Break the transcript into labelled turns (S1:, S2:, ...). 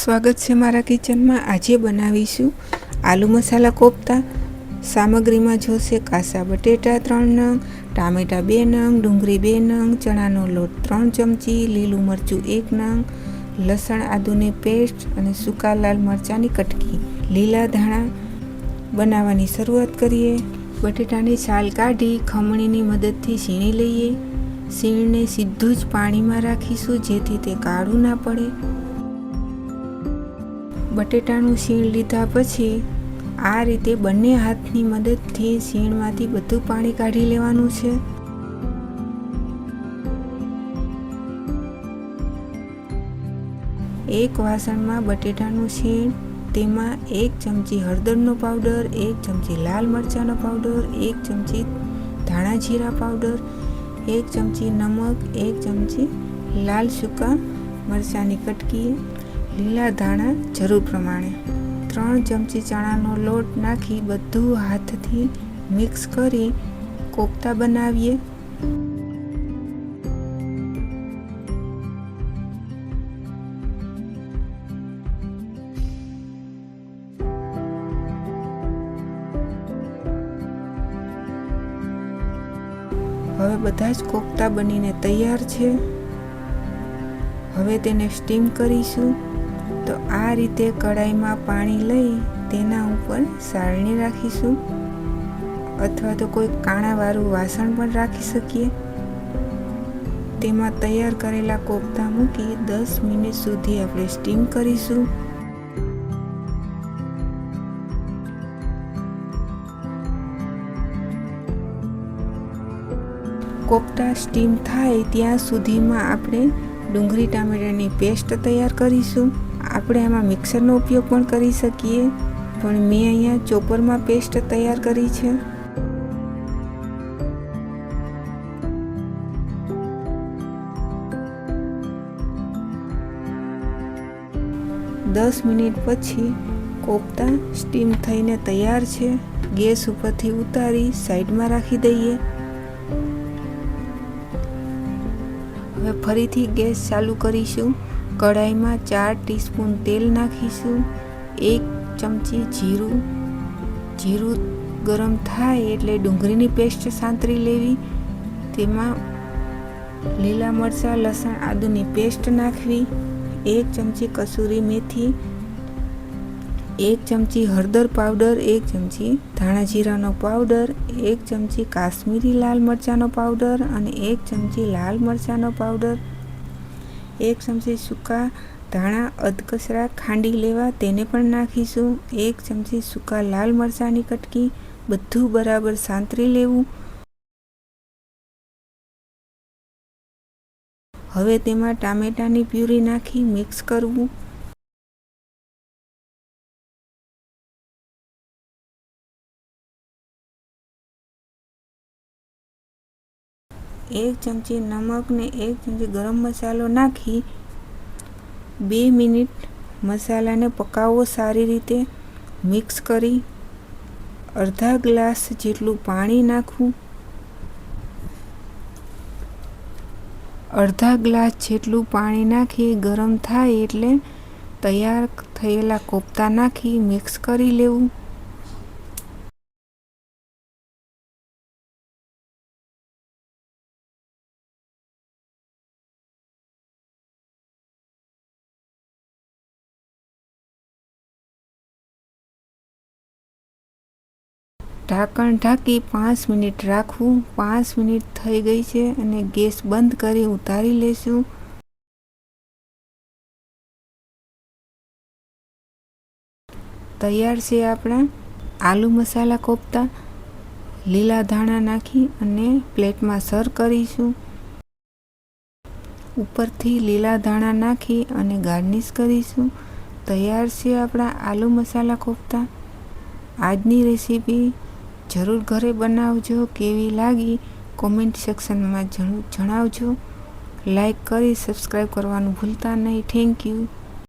S1: સ્વાગત છે મારા કિચનમાં। આજે બનાવીશું આલુ મસાલા કોફતા। સામગ્રીમાં જોશે કાચા બટેટા 3 નંગ, ટામેટા 2 નંગ, ડુંગળી 2 નંગ, ચણાનો લોટ 3 ચમચી, લીલું મરચું 1 નંગ, લસણ આદુની પેસ્ટ અને સૂકા લાલ મરચાંની કટકી। લીલા ધાણા બનાવવાની શરૂઆત કરીએ। બટેટાની છાલ કાઢી ખમણીની મદદથી છીણી લઈએ। છીણને સીધું જ પાણીમાં રાખીશું જેથી તે કાળું ના પડે। બટેટાનું છીણ લીધા પછી આ રીતે બંને હાથની મદદથી છીણમાંથી બધું પાણી કાઢી લેવાનું છે। એક વાસણમાં બટેટાનું છીણ, તેમાં 1 ચમચી હળદરનો પાવડર, 1 ચમચી લાલ મરચાંનો પાવડર, 1 ચમચી ધાણા જીરા પાવડર, 1 ચમચી નમક, 1 ચમચી લાલ સૂકા મરચાંની કટકી, લીલા ધાણા જરૂર પ્રમાણે, 3 ચમચી ચણાનો લોટ નાખી બધું હાથથી મિક્સ કરી કોફતા બનાવીએ। હવે બધા જ કોફતા બનીને તૈયાર છે। હવે તેને સ્ટીમ કરીશું। તો આ રીતે કડાઈમાં પાણી લઈ તેના ઉપર સારણી રાખીશું અથવા તો કોઈ કાણાવાળું વાસણ પણ રાખી શકીએ। તેમાં તૈયાર કરેલા કોફતા મૂકી 10 મિનિટ સુધી આપણે સ્ટીમ કરીશું। કોફતા સ્ટીમ થાય ત્યાં સુધીમાં આપણે ડુંગળી ટામેટાની પેસ્ટ તૈયાર કરીશું। આપણે આમાં મિક્સરનો ઉપયોગ પણ કરી શકીએ, પણ મેં અહીંયા ચોપરમાં પેસ્ટ તૈયાર કરી છે। દસ મિનિટ પછી કોફતા સ્ટીમ થઈને તૈયાર છે। ગેસ ઉપરથી ઉતારી સાઈડમાં રાખી દઈએ। હવે ફરીથી ગેસ ચાલુ કરીશું। કઢાઈમાં 4 ટીસ્પૂન તેલ નાખીશું। 1 ચમચી જીરું ગરમ થાય એટલે ડુંગળીની પેસ્ટ સાંતળી લેવી। તેમાં લીલા મરચાં, લસણ આદુની પેસ્ટ નાખવી। 1 ચમચી કસૂરી મેથી, 1 ચમચી હળદર પાવડર, 1 ચમચી ધાણા જીરાનો પાવડર, 1 ચમચી કાશ્મીરી લાલ મરચાંનો પાવડર અને 1 ચમચી લાલ મરચાંનો પાવડર, 1 ચમચી સૂકા ધાણા અધકચરા ખાંડી લેવા તેને પણ નાખીશું। 1 ચમચી સૂકા લાલ મરચાંની કટકી, બધું બરાબર સાંતળી લેવું। હવે તેમાં ટામેટાની પ્યુરી નાખી મિક્સ કરવું। એક ચમચી નમક ને 1 ચમચી ગરમ મસાલો નાખી 2 મિનિટ મસાલાને પકાવવો સારી રીતે મિક્સ કરી। અડધા ગ્લાસ જેટલું પાણી નાખવું। અડધા ગ્લાસ જેટલું પાણી નાખી ગરમ થાય એટલે તૈયાર થયેલા કોફતા નાખી મિક્સ કરી લેવું। ઢાંકણ ઢાંકી 5 મિનિટ રાખવું। 5 મિનિટ થઈ ગઈ છે અને ગેસ બંધ કરી ઉતારી લેશું। તૈયાર છે આપણા આલુ મસાલા કોફતા। લીલા ધાણા નાખી અને પ્લેટમાં સર્વ કરીશું। ઉપરથી લીલા ધાણા નાખી અને ગાર્નિશ કરીશું। તૈયાર છે આપણા આલુ મસાલા કોફતા। આજની રેસીપી જરૂર ઘરે બનાવજો। કેવી લાગી કોમેન્ટ સેક્શનમાં જણાવજો। લાઈક કરી સબસ્ક્રાઈબ કરવાનું ભૂલતા નહીં। Thank you.